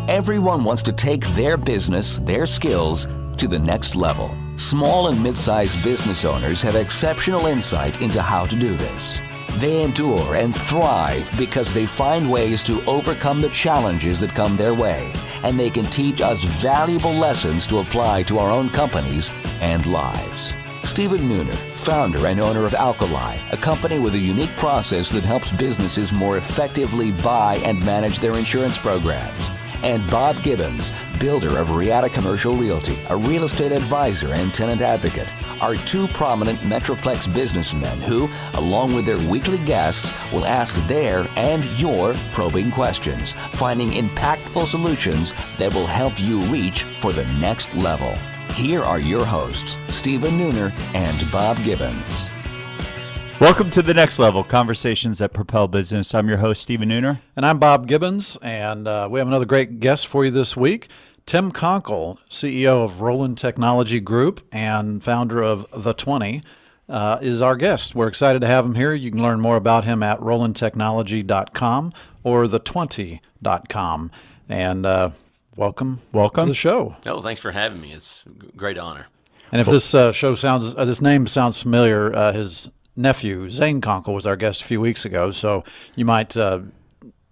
Everyone wants to take their business, their skills, to the next level. Small and mid-sized business owners have exceptional insight into how to do this. They endure and thrive because they find ways to overcome the challenges that come their way, and they can teach us valuable lessons to apply to our own companies and lives. Stephen Nooner, founder and owner of Alkali, a company with a unique process that helps businesses more effectively buy and manage their insurance programs. And Bob Gibbons, builder of Riata Commercial Realty, a real estate advisor and tenant advocate, are two prominent Metroplex businessmen who, along with their weekly guests, will ask their and your probing questions, finding impactful solutions that will help you reach for the next level. Here are your hosts, Stephen Nooner and Bob Gibbons. Welcome to The Next Level, conversations that propel business. I'm your host, Stephen Nooner. And I'm Bob Gibbons, and we have another great guest for you this week. Tim Conkle, CEO of Roland Technology Group and founder of The 20, is our guest. We're excited to have him here. You can learn more about him at rolandtechnology.com or the20.com. And welcome to the show. Oh, thanks for having me. It's a great honor. And if this this name sounds familiar, his nephew, Zane Conkle, was our guest a few weeks ago, so you might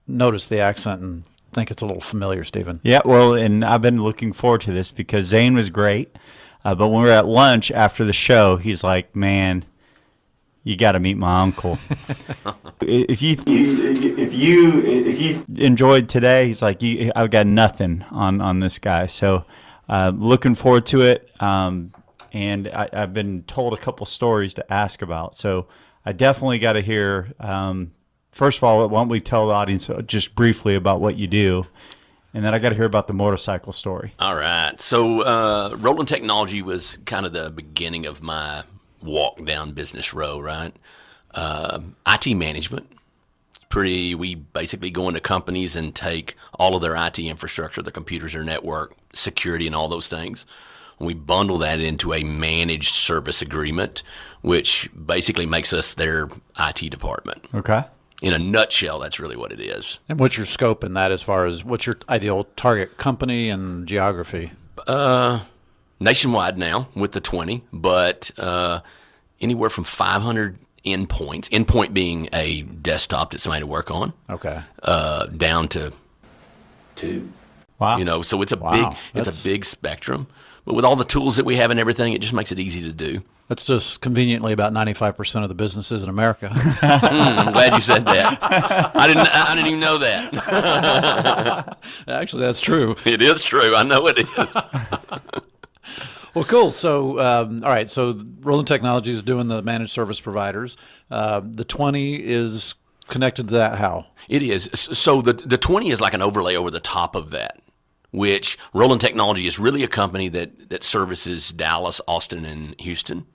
notice the accent and think it's a little familiar, Stephen. Yeah, well, and I've been looking forward to this because Zane was great, but when we were at lunch after the show, he's like, man, you got to meet my uncle. If you enjoyed today, he's like, I've got nothing on this guy, so looking forward to it. And I've been told a couple stories to ask about. So I definitely got to hear, first of all, why don't we tell the audience just briefly about what you do? And then I got to hear about the motorcycle story. All right. So Roland Technology was kind of the beginning of my walk down business road, right? IT management. We basically go into companies and take all of their IT infrastructure, their computers, their network, security, and all those things. We bundle that into a managed service agreement, which basically makes us their IT department. Okay. In a nutshell, that's really what it is. And what's your scope in that as far as what's your ideal target company and geography? Nationwide now with the 20, but anywhere from 500 endpoints, endpoint being a desktop that somebody to work on, okay, down to 2. Wow. So it's a big spectrum. But with all the tools that we have and everything, it just makes it easy to do. That's just conveniently about 95% of the businesses in America. I'm glad you said that. I didn't even know that. Actually, that's true. It is true. I know it is. Well, cool. So, all right. So Roland Technology is doing the managed service providers. The 20 is connected to that. How? It is. So the 20 is like an overlay over the top of that, which Roland Technology is really a company that services Dallas, Austin, and Houston.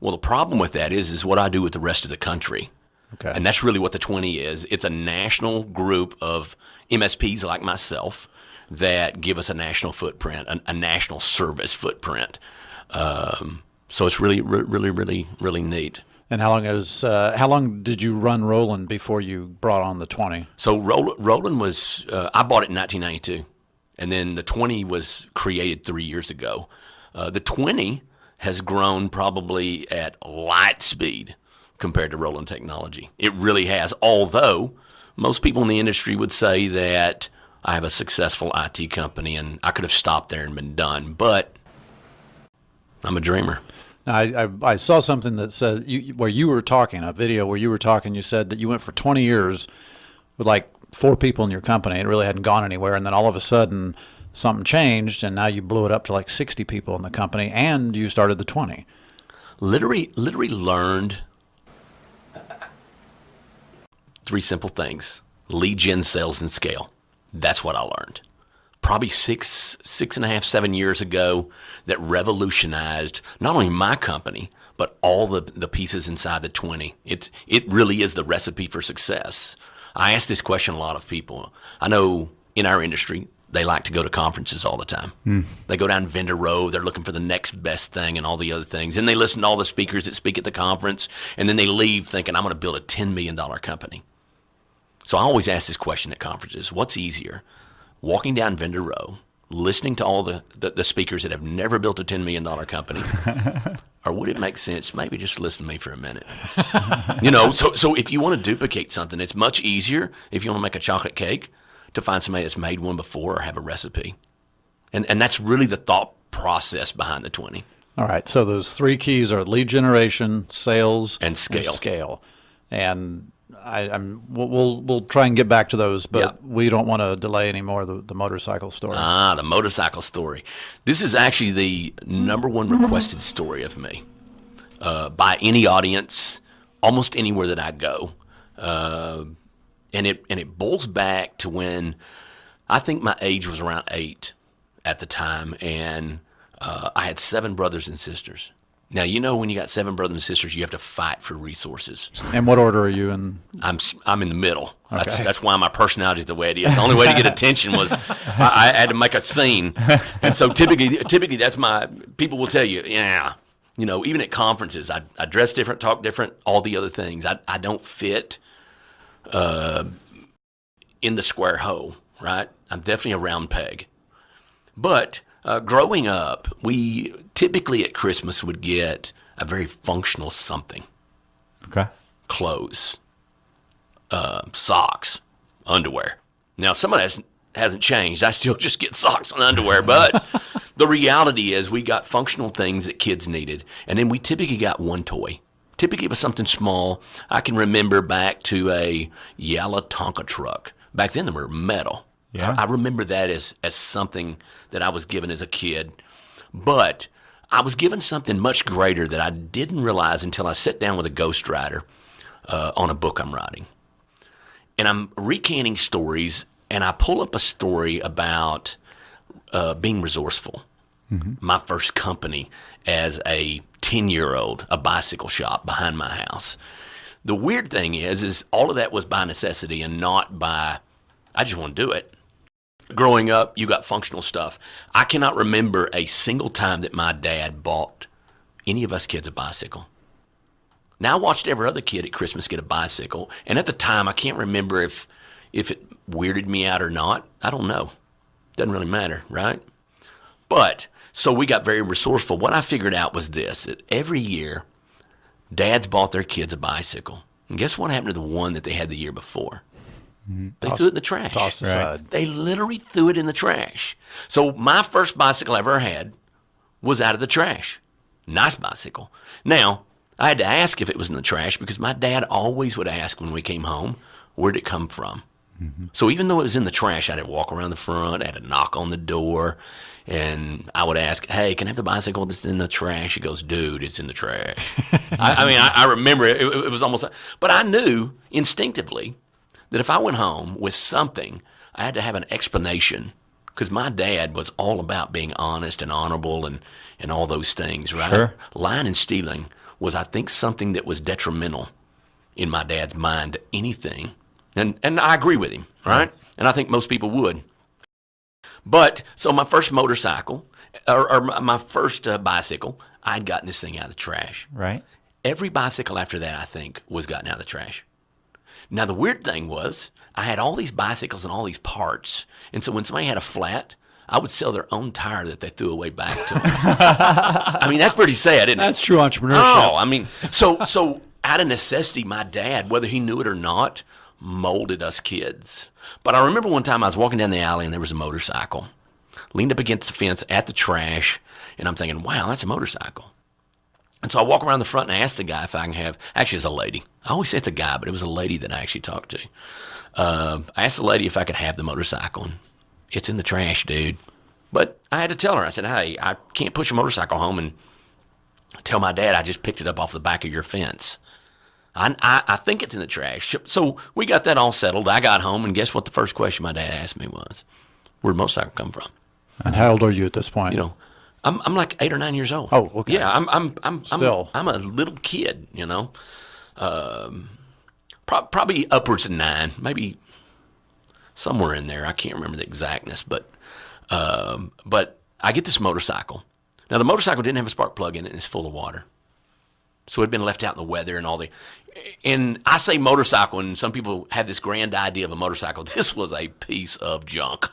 Well, the problem with that is what I do with the rest of the country. Okay. And that's really what the 20 is. It's a national group of MSPs like myself that give us a national footprint, a national service footprint. So it's really, really, really, really neat. And how long did you run Roland before you brought on the 20? So Roland was, I bought it in 1992. And then the 20 was created 3 years ago. The 20 has grown probably at light speed compared to Roland Technology. It really has, although most people in the industry would say that I have a successful IT company and I could have stopped there and been done, but I'm a dreamer. Now, I saw something that said, where you were talking, a video where you were talking, you said that you went for 20 years with like 4 people in your company. It really hadn't gone anywhere. And then all of a sudden something changed and now you blew it up to like 60 people in the company and you started the 20. Literally learned 3 simple things: lead gen, sales, and scale. That's what I learned. Probably 6.5, 7 years ago, that revolutionized not only my company, but all the pieces inside the 20. It really is the recipe for success. I ask this question a lot of people. I know in our industry, they like to go to conferences all the time. They go down vendor row, they're looking for the next best thing and all the other things. And they listen to all the speakers that speak at the conference, and then they leave thinking, I'm going to build a $10 million company. So I always ask this question at conferences: what's easier, walking down vendor row, listening to all the speakers that have never built a $10 million company? Or would it make sense maybe just listen to me for a minute? So if you want to duplicate something, it's much easier if you want to make a chocolate cake to find somebody that's made one before or have a recipe. And that's really the thought process behind the 20. All right. So those 3 keys are lead generation, sales, And scale. And we'll try and get back to those, but Yep. we don't want to delay any more the motorcycle story. The motorcycle story. This is actually the number one requested story of me by any audience, almost anywhere that I go. And it boils back to when I think my age was around 8 at the time, and I had 7 brothers and sisters. Now, when you got 7 brothers and sisters, you have to fight for resources. And what order are you in? I'm in the middle. Okay. That's why my personality is the way it is. The only way to get attention was I had to make a scene. And so typically that's people will tell you, even at conferences, I dress different, talk different, all the other things. I don't fit in the square hole, right? I'm definitely a round peg. But growing up, we typically at Christmas would get a very functional something. Okay. Clothes, socks, underwear. Now, some of that hasn't changed. I still just get socks and underwear, but the reality is we got functional things that kids needed, and then we typically got one toy. Typically it was something small. I can remember back to a yellow Tonka truck. Back then they were metal. Yeah. I remember that as something that I was given as a kid. But I was given something much greater that I didn't realize until I sat down with a ghostwriter on a book I'm writing. And I'm recanting stories, and I pull up a story about being resourceful. Mm-hmm. My first company as a 10-year-old, a bicycle shop behind my house. The weird thing is all of that was by necessity and not by, I just want to do it. Growing up, you got functional stuff. I cannot remember a single time that my dad bought any of us kids a bicycle. Now, I watched every other kid at Christmas get a bicycle, and at the time, I can't remember if it weirded me out or not. I don't know. Doesn't really matter, right? But, so we got very resourceful. What I figured out was this, that every year, dads bought their kids a bicycle. And guess what happened to the one that they had the year before? They threw it in the trash. Tossed aside. They literally threw it in the trash. So my first bicycle I ever had was out of the trash. Nice bicycle. Now, I had to ask if it was in the trash because my dad always would ask when we came home, where'd it come from? Mm-hmm. So even though it was in the trash, I had to walk around the front, I had to knock on the door, and I would ask, hey, can I have the bicycle that's in the trash? He goes, dude, it's in the trash. I remember it. It was almost, but I knew instinctively that if I went home with something, I had to have an explanation because my dad was all about being honest and honorable and all those things, right? Sure. Lying and stealing was, I think, something that was detrimental in my dad's mind to anything. And I agree with him, right? And I think most people would. But, so my first motorcycle, or my first bicycle, I'd gotten this thing out of the trash. Right. Every bicycle after that, I think, was gotten out of the trash. Now, the weird thing was, I had all these bicycles and all these parts. And so when somebody had a flat, I would sell their own tire that they threw away back to them. I mean, that's pretty sad, isn't it? That's true entrepreneurship. Oh, I mean, so out of necessity, my dad, whether he knew it or not, molded us kids. But I remember one time I was walking down the alley and there was a motorcycle. Leaned up against the fence at the trash, and I'm thinking, wow, that's a motorcycle. And so I walk around the front and I ask the guy if I can have, actually it's a lady. I always say it's a guy, but it was a lady that I actually talked to. I asked the lady if I could have the motorcycle, and it's in the trash, dude. But I had to tell her, I said, hey, I can't push a motorcycle home and tell my dad I just picked it up off the back of your fence. I think it's in the trash. So we got that all settled. I got home, and guess what the first question my dad asked me was? Where'd the motorcycle come from? And how old are you at this point? You know, I'm like 8 or 9 years old. Oh, okay. Yeah, I'm Still. I'm a little kid, you know. Probably upwards of 9, maybe somewhere in there. I can't remember the exactness, but I get this motorcycle. Now the motorcycle didn't have a spark plug in it, and it's full of water. So it had been left out in the weather and all the. And I say motorcycle, and some people have this grand idea of a motorcycle. This was a piece of junk.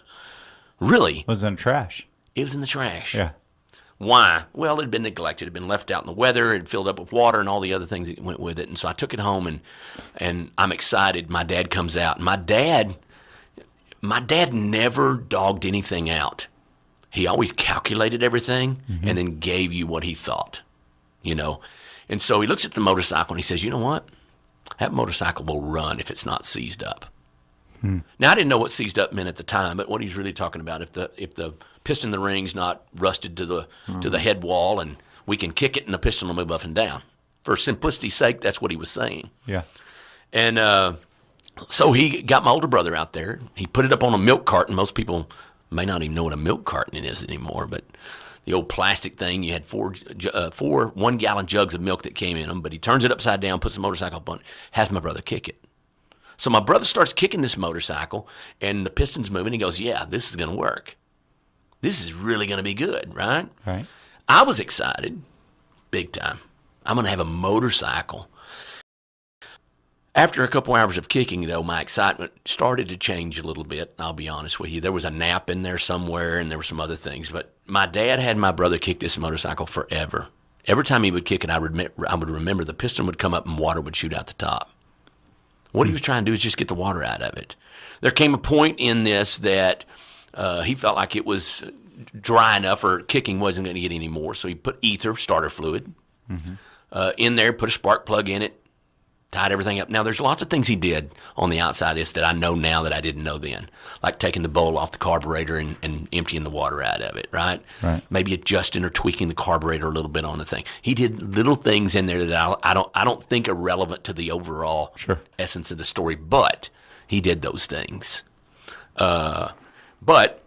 Really? Was in trash. It was in the trash. Yeah. Why? Well, it had been neglected. It had been left out in the weather. It had filled up with water and all the other things that went with it. And so I took it home, and I'm excited. My dad comes out. My dad never dogged anything out. He always calculated everything and then gave you what he thought, And so he looks at the motorcycle and he says, you know what? That motorcycle will run if it's not seized up. Now, I didn't know what seized up meant at the time, but what he's really talking about, if the piston in the ring's not rusted to the head wall, and we can kick it and the piston will move up and down. For simplicity's sake, that's what he was saying. Yeah. And so he got my older brother out there. He put it up on a milk carton. Most people may not even know what a milk carton is anymore, but the old plastic thing, you had four 1-gallon jugs of milk that came in them, but he turns it upside down, puts the motorcycle up on it, has my brother kick it. So my brother starts kicking this motorcycle, and the piston's moving. He goes, yeah, this is going to work. This is really going to be good, right? Right. I was excited, big time. I'm going to have a motorcycle. After a couple hours of kicking, though, my excitement started to change a little bit, I'll be honest with you. There was a nap in there somewhere, and there were some other things. But my dad had my brother kick this motorcycle forever. Every time he would kick it, I would remember the piston would come up and water would shoot out the top. What he was trying to do is just get the water out of it. There came a point in this that he felt like it was dry enough or kicking wasn't going to get any more, so he put ether, starter fluid, in there, put a spark plug in it, tied everything up. Now, there's lots of things he did on the outside of this that I know now that I didn't know then, like taking the bowl off the carburetor and emptying the water out of it, right? Maybe adjusting or tweaking the carburetor a little bit on the thing. He did little things in there that I don't think are relevant to the overall essence of the story, but he did those things. But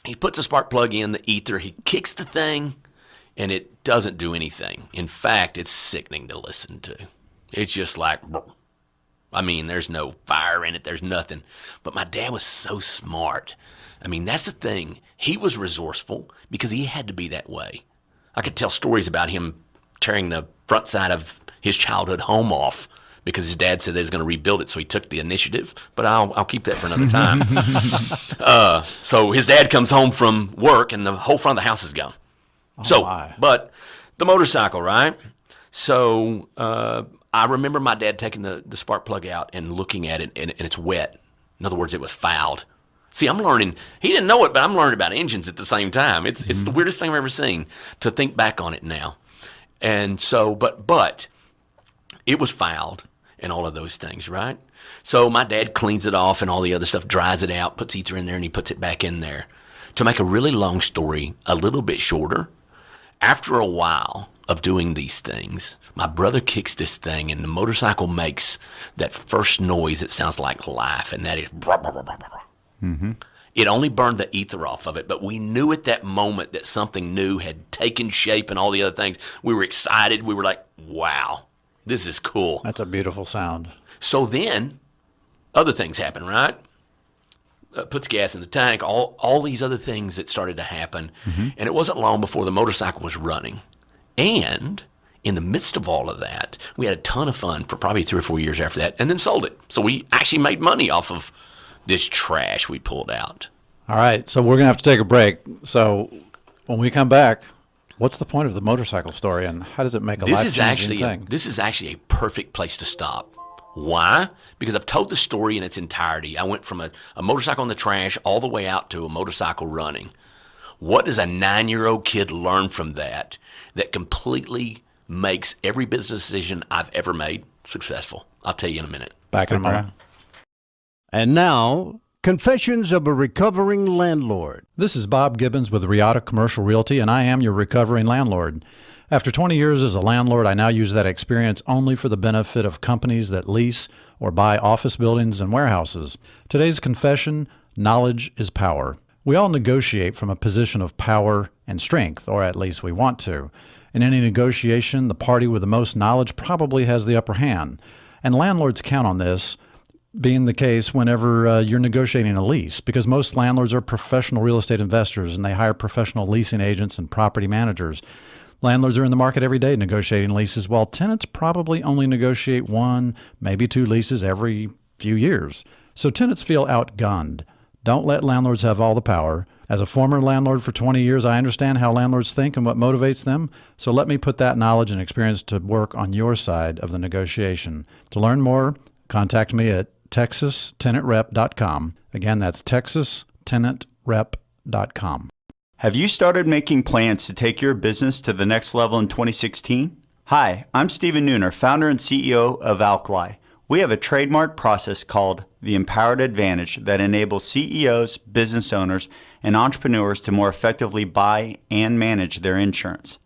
he puts a spark plug in, the ether, he kicks the thing, and it doesn't do anything. In fact, it's sickening to listen to. It's just like, I mean, there's no fire in it. There's nothing. But my dad was so smart. I mean, that's the thing. He was resourceful because he had to be that way. I could tell stories about him tearing the front side of his childhood home off because his dad said they was going to rebuild it, so he took the initiative. But I'll keep that for another time. So his dad comes home from work, and the whole front of the house is gone. But the motorcycle, right? So I remember my dad taking the spark plug out and looking at it, and it's wet. In other words, it was fouled. See, I'm learning. He didn't know it, but I'm learning about engines at the same time. It's the weirdest thing I've ever seen to think back on it now. And so, but it was fouled and all of those things, right? So my dad cleans it off and all the other stuff, dries it out, puts ether in there, and he puts it back in there. To make a really long story a little bit shorter, after a while of doing these things, my brother kicks this thing, and the motorcycle makes that first noise that sounds like life, and that is brah, brah, brah, brah, brah. It only burned the ether off of it, but we knew at that moment that something new had taken shape and all the other things. We were excited. We were like, wow, this is cool. That's a beautiful sound. So then other things happen, right? Puts gas in the tank, all these other things that started to happen. And it wasn't long before the motorcycle was running. And in the midst of all of that, we had a ton of fun for probably 3 or 4 years after that, and then sold it. So we actually made money off of this trash we pulled out. All right, so we're going to have to take a break. So when we come back, what's the point of the motorcycle story, and how does it make a life-changing thing? This is actually a perfect place to stop. Why? Because I've told the story in its entirety. I went from a motorcycle in the trash all the way out to a motorcycle running. What does a 9-year-old kid learn from that completely makes every business decision I've ever made successful? I'll tell you in a minute. Back in a moment. And now, Confessions of a Recovering Landlord. This is Bob Gibbons with Riata Commercial Realty, and I am your recovering landlord. After 20 years as a landlord, I now use that experience only for the benefit of companies that lease or buy office buildings and warehouses. Today's confession: knowledge is power. We all negotiate from a position of power and strength, or at least we want to. In any negotiation, the party with the most knowledge probably has the upper hand. And landlords count on this being the case whenever you're negotiating a lease, because most landlords are professional real estate investors and they hire professional leasing agents and property managers. Landlords are in the market every day negotiating leases, while tenants probably only negotiate 1, maybe 2 leases every few years. So tenants feel outgunned. Don't let landlords have all the power. As a former landlord for 20 years, I understand how landlords think and what motivates them. So let me put that knowledge and experience to work on your side of the negotiation. To learn more, contact me at texastenantrep.com. Again, that's texastenantrep.com. Have you started making plans to take your business to the next level in 2016? Hi, I'm Stephen Nooner, founder and CEO of Alkali. We have a trademark process called the Empowered Advantage that enables CEOs, business owners, and entrepreneurs to more effectively buy and manage their insurance.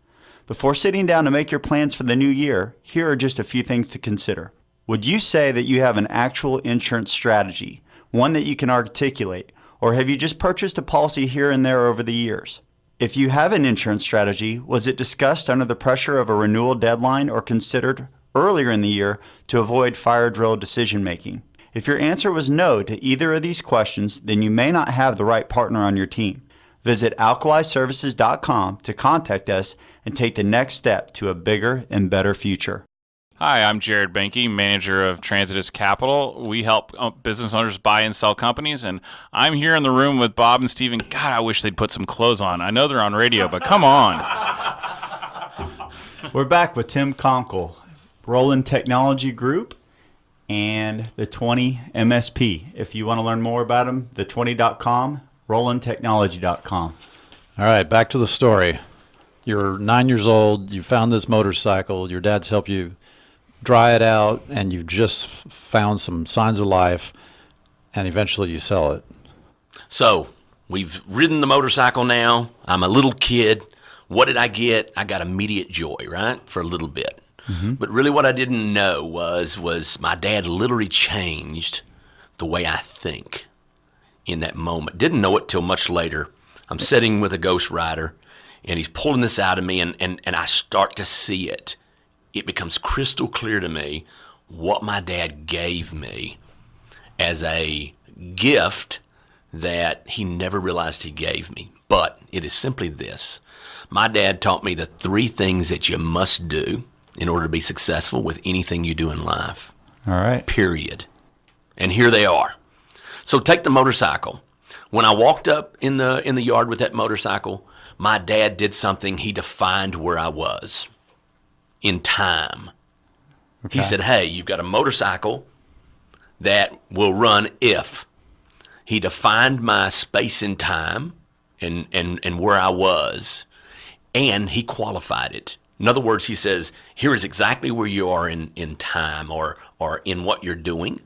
Before sitting down to make your plans for the new year, here are just a few things to consider. Would you say that you have an actual insurance strategy, one that you can articulate, or have you just purchased a policy here and there over the years? If you have an insurance strategy, was it discussed under the pressure of a renewal deadline or considered earlier in the year to avoid fire drill decision making? If your answer was no to either of these questions, then you may not have the right partner on your team. Visit alkaliservices.com to contact us and take the next step to a bigger and better future. Hi, I'm Jared Benke, manager of Transitus Capital. We help business owners buy and sell companies, and I'm here in the room with Bob and Steven. God, I wish they'd put some clothes on. I know they're on radio, but come on. We're back with Tim Conkle, Roland Technology Group, and the 20 MSP. If you want to learn more about them, the20.com, rolandtechnology.com. All right, back to the story. You're 9 years old. You found this motorcycle. Your dad's helped you dry it out, and you just found some signs of life, and eventually you sell it. So we've ridden the motorcycle now. I'm a little kid. What did I get? I got immediate joy, right, for a little bit. Mm-hmm. But really what I didn't know was my dad literally changed the way I think in that moment. Didn't know it till much later. I'm sitting with a Ghost Rider, and he's pulling this out of me, and I start to see it. It becomes crystal clear to me what my dad gave me as a gift that he never realized he gave me. But it is simply this. My dad taught me the 3 things that you must do in order to be successful with anything you do in life. All right. Period. And here they are. So take the motorcycle. When I walked up in the yard with that motorcycle, my dad did something. He defined where I was in time. Okay. He said, hey, you've got a motorcycle that will run if. He defined my space in time and where I was, and he qualified it. In other words, he says, here is exactly where you are in time or in what you're doing.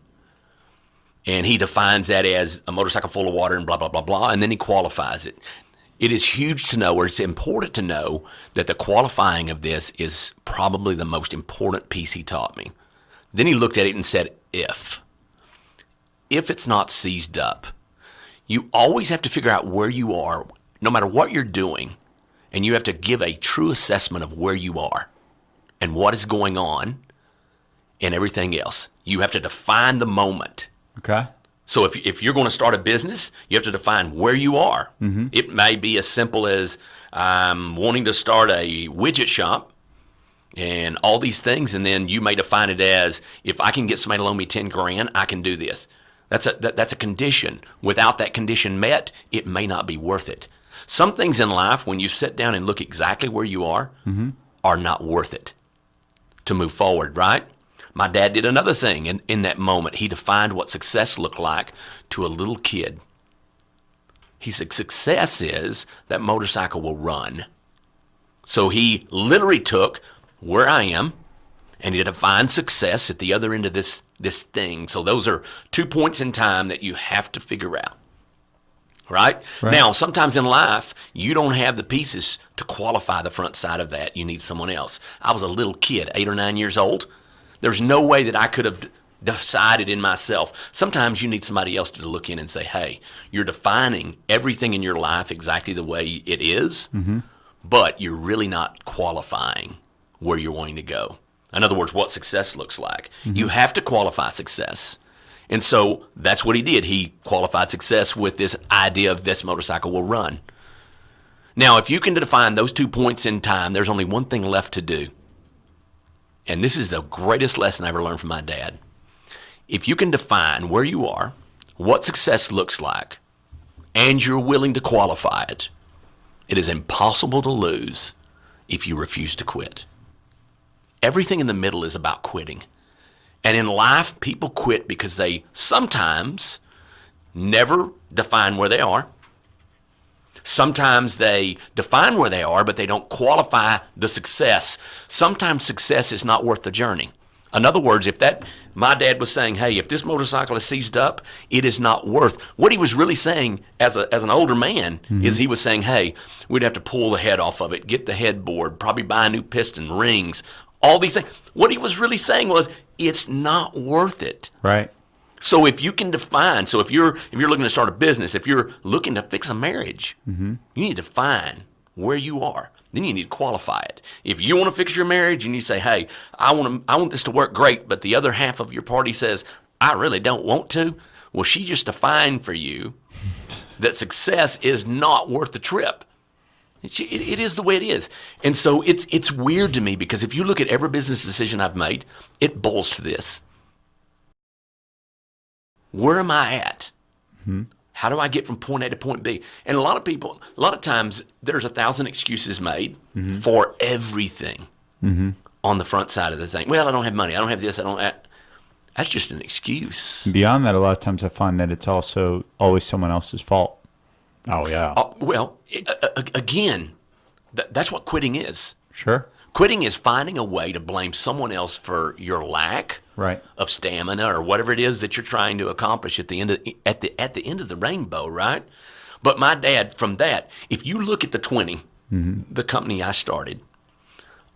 And he defines that as a motorcycle full of water and blah, blah, blah, blah, and then he qualifies it. It is huge to know, or it's important to know, that the qualifying of this is probably the most important piece he taught me. Then he looked at it and said, if it's not seized up, you always have to figure out where you are, no matter what you're doing, and you have to give a true assessment of where you are and what is going on and everything else. You have to define the moment. Okay. So if you're going to start a business, you have to define where you are. Mm-hmm. It may be as simple as wanting to start a widget shop and all these things, and then you may define it as, if I can get somebody to loan me $10,000, I can do this. That's a condition. Without that condition met, it may not be worth it. Some things in life, when you sit down and look exactly where you are not worth it to move forward, right? My dad did another thing in that moment. He defined what success looked like to a little kid. He said, success is that motorcycle will run. So he literally took where I am, and he defined success at the other end of this thing. So those are 2 points in time that you have to figure out. Right? Now, sometimes in life, you don't have the pieces to qualify the front side of that. You need someone else. I was a little kid, 8 or 9 years old. There's no way that I could have decided in myself. Sometimes you need somebody else to look in and say, hey, you're defining everything in your life exactly the way it is, but you're really not qualifying where you're wanting to go. In other words, what success looks like. You have to qualify success. And so that's what he did. He qualified success with this idea of this motorcycle will run. Now, if you can define those 2 points in time, there's only one thing left to do. And this is the greatest lesson I ever learned from my dad. If you can define where you are, what success looks like, and you're willing to qualify it, it is impossible to lose if you refuse to quit. Everything in the middle is about quitting. And in life, people quit because they sometimes never define where they are. Sometimes they define where they are, but they don't qualify the success. Sometimes success is not worth the journey. In other words, my dad was saying, hey, if this motorcycle is seized up, it is not worth. What he was really saying as an older man is he was saying, hey, we'd have to pull the head off of it, get the headboard, probably buy a new piston, rings, all these things. What he was really saying was, it's not worth it. Right. So if you can define, if you're looking to start a business, if you're looking to fix a marriage, you need to define where you are. Then you need to qualify it. If you want to fix your marriage and you say, hey, I want this to work great, but the other half of your party says, I really don't want to, well, she just defined for you that success is not worth the trip. It is the way it is. And so it's weird to me because if you look at every business decision I've made, it boils to this. Where am I at? How do I get from point A to point B? And a lot of times, there's 1,000 excuses made for everything on the front side of the thing. Well, I don't have money. I don't have this. That's just an excuse. Beyond that, a lot of times I find that it's also always someone else's fault. Oh, yeah. Again, that's what quitting is. Sure. Quitting is finding a way to blame someone else for your lack of stamina or whatever it is that you're trying to accomplish at the end of the rainbow, right? But my dad, from that, if you look at the 20, the company I started,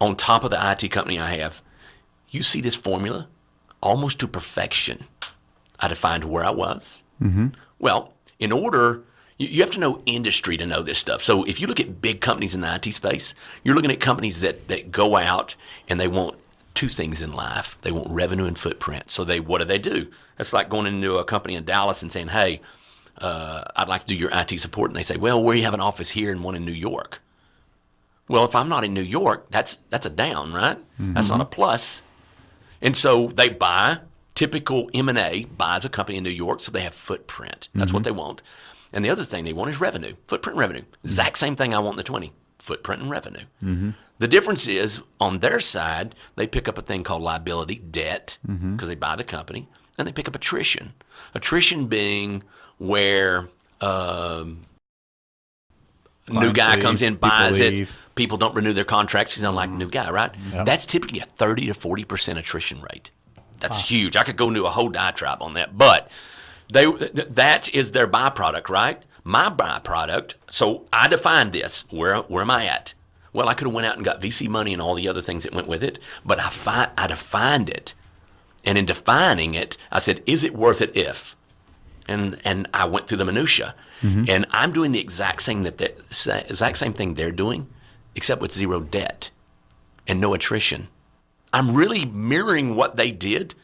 on top of the IT company I have, you see this formula almost to perfection. I defined where I was. Well, in order, you have to know industry to know this stuff. So if you look at big companies in the IT space, you're looking at companies that go out and they want two things in life. They want revenue and footprint. So what do? It's like going into a company in Dallas and saying, hey, I'd like to do your IT support. And they say, well, we have an office here and one in New York. Well, if I'm not in New York, that's a down, right? That's not a plus. And so they buy, typical M&A buys a company in New York, so they have footprint. That's what they want. And the other thing they want is revenue, footprint and revenue. Exact same thing I want in the 20, footprint and revenue. The difference is on their side, they pick up a thing called liability, debt, because they buy the company, and they pick up attrition. Attrition being where new guy comes in, buys it, people don't renew their contracts, he's not like a new guy, right? That's typically a 30 to 40% attrition rate. That's huge. I could go into a whole diatribe on that, but that is their byproduct, right? My byproduct, so I defined this. Where am I at? Well, I could have went out and got VC money and all the other things that went with it, but I defined it. And in defining it, I said, is it worth it if? And I went through the minutia. And I'm doing the exact same thing they're doing, except with zero debt and no attrition. I'm really mirroring what they did,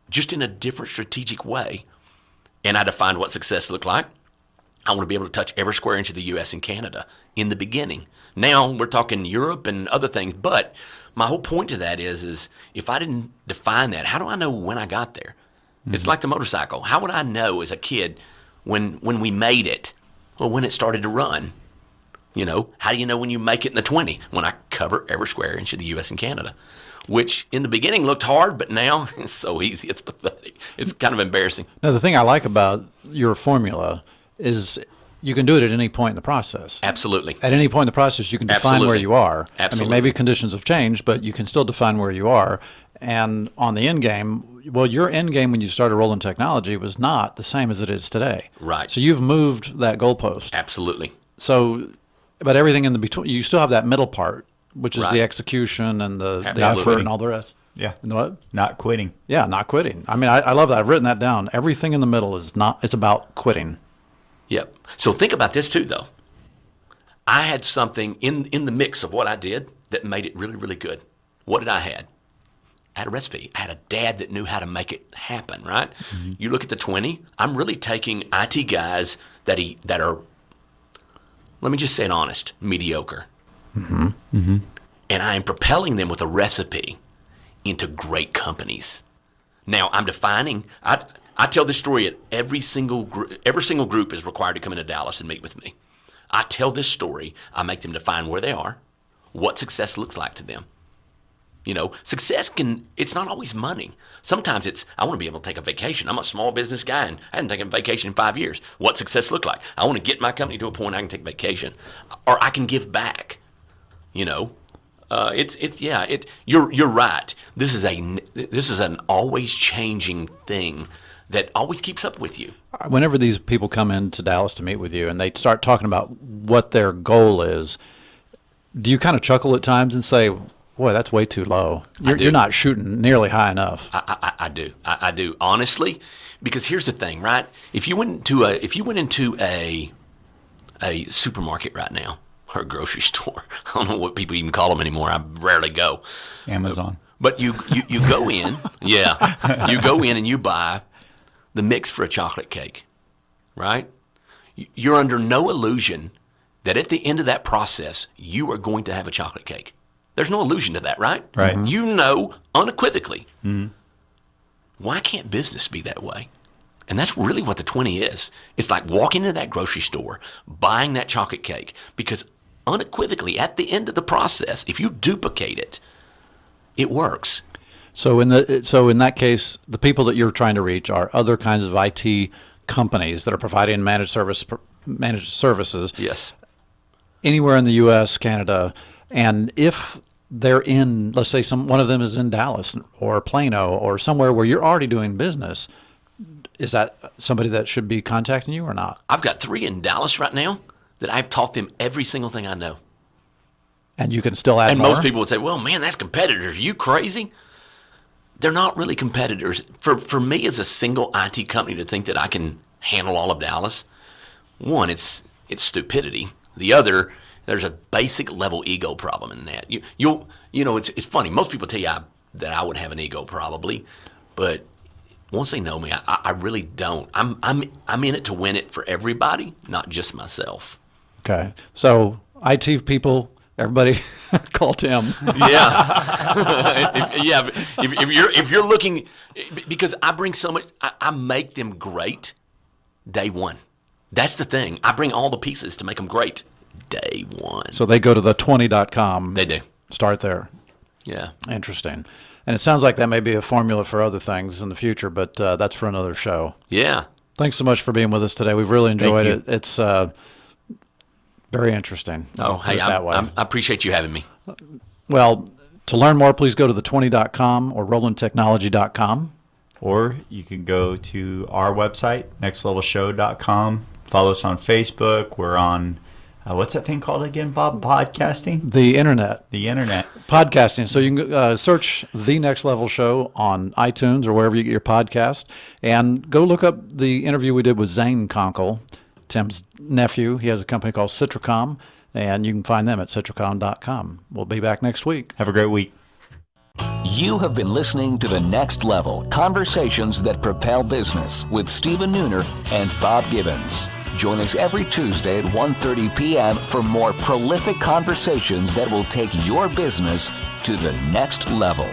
just in a different strategic way. And I defined what success looked like. I want to be able to touch every square inch of the U.S. and Canada in the beginning. Now we're talking Europe and other things, but my whole point to that is if I didn't define that, how do I know when I got there? It's like the motorcycle. How would I know as a kid when we made it or when it started to run? You know, how do you know when you make it in the 20? When I cover every square inch of the U.S. and Canada, which in the beginning looked hard, but now it's so easy. It's pathetic. It's kind of embarrassing. Now, the thing I like about your formula is you can do it at any point in the process. Absolutely. At any point in the process, you can define where you are. Absolutely. I mean, maybe conditions have changed, but you can still define where you are. And on the end game, well, your end game when you started Roland Technology was not the same as it is today. Right. So you've moved that goalpost. Absolutely. So, but everything in the between, you still have that middle part, which is Right. the execution and the Absolutely. effort and all the rest. Yeah. And what? Not quitting. Yeah, not quitting. I mean, I love that. I've written that down. Everything in the middle is not, it's about quitting. Yep. So think about this too, though. I had something in the mix of what I did that made it really, really good. What did I have? I had a recipe. I had a dad that knew how to make it happen, right? You look at the 20, I'm really taking IT guys that are, let me just say it honest, mediocre. And I am propelling them with a recipe into great companies. Now I'm defining, I tell this story at every single group is required to come into Dallas and meet with me. I tell this story. I make them define where they are, what success looks like to them. Success it's not always money. Sometimes it's, I want to be able to take a vacation. I'm a small business guy and I haven't taken a vacation in 5 years. What success look like? I want to get my company to a point I can take vacation, or I can give back. You're right. This is an always changing thing that always keeps up with you. Whenever these people come into Dallas to meet with you and they start talking about what their goal is, do you kind of chuckle at times and say, boy, that's way too low. You're not shooting nearly high enough. I do honestly, because here's the thing, right? If you went into a supermarket right now, or a grocery store, I don't know what people even call them anymore. I rarely go. Amazon. But you go in, you go in and you buy the mix for a chocolate cake, right? You're under no illusion that at the end of that process, you are going to have a chocolate cake. There's no illusion to that, right? Right. You know unequivocally. Mm-hmm. Why can't business be that way? And that's really what the 20 is. It's like walking into that grocery store, buying that chocolate cake, because unequivocally at the end of the process, if you duplicate it, it works. So in that case, the people that you're trying to reach are other kinds of IT companies that are providing managed services. Yes. Anywhere in the U.S., Canada. And if they're in, let's say one of them is in Dallas or Plano or somewhere where you're already doing business, is that somebody that should be contacting you or not? I've got 3 in Dallas right now that I've taught them every single thing I know. And you can still add and more? Most people would say, well, man, that's competitors. Are you crazy? They're not really competitors. For me as a single IT company to think that I can handle all of Dallas, one, it's stupidity. The other, there's a basic level ego problem in that. It's funny. Most people tell you that I would have an ego probably, but once they know me, I really don't. I'm in it to win it for everybody, not just myself. Okay. So IT people, everybody call Tim. Yeah. If you're looking, because I bring so much, I make them great day one. That's the thing. I bring all the pieces to make them great day one. So they go to the20.com. They do. Start there. Yeah. Interesting. And it sounds like that may be a formula for other things in the future, but that's for another show. Yeah. Thanks so much for being with us today. We've really enjoyed it. It's very interesting. Oh, hey, I appreciate you having me. Well, to learn more, please go to the20.com or rolandtechnology.com. Or you can go to our website, nextlevelshow.com. Follow us on Facebook. We're on, what's that thing called again, Bob? Podcasting? The internet. The internet. Podcasting. So you can search The Next Level Show on iTunes or wherever you get your podcast. And go look up the interview we did with Zane Conkle, Tim's nephew. He has a company called Citricom, and you can find them at citricom.com. We'll be back next week. Have a great week. You have been listening to The Next Level, Conversations That Propel Business with Stephen Nooner and Bob Gibbons. Join us every Tuesday at 1:30 p.m. for more prolific conversations that will take your business to the next level.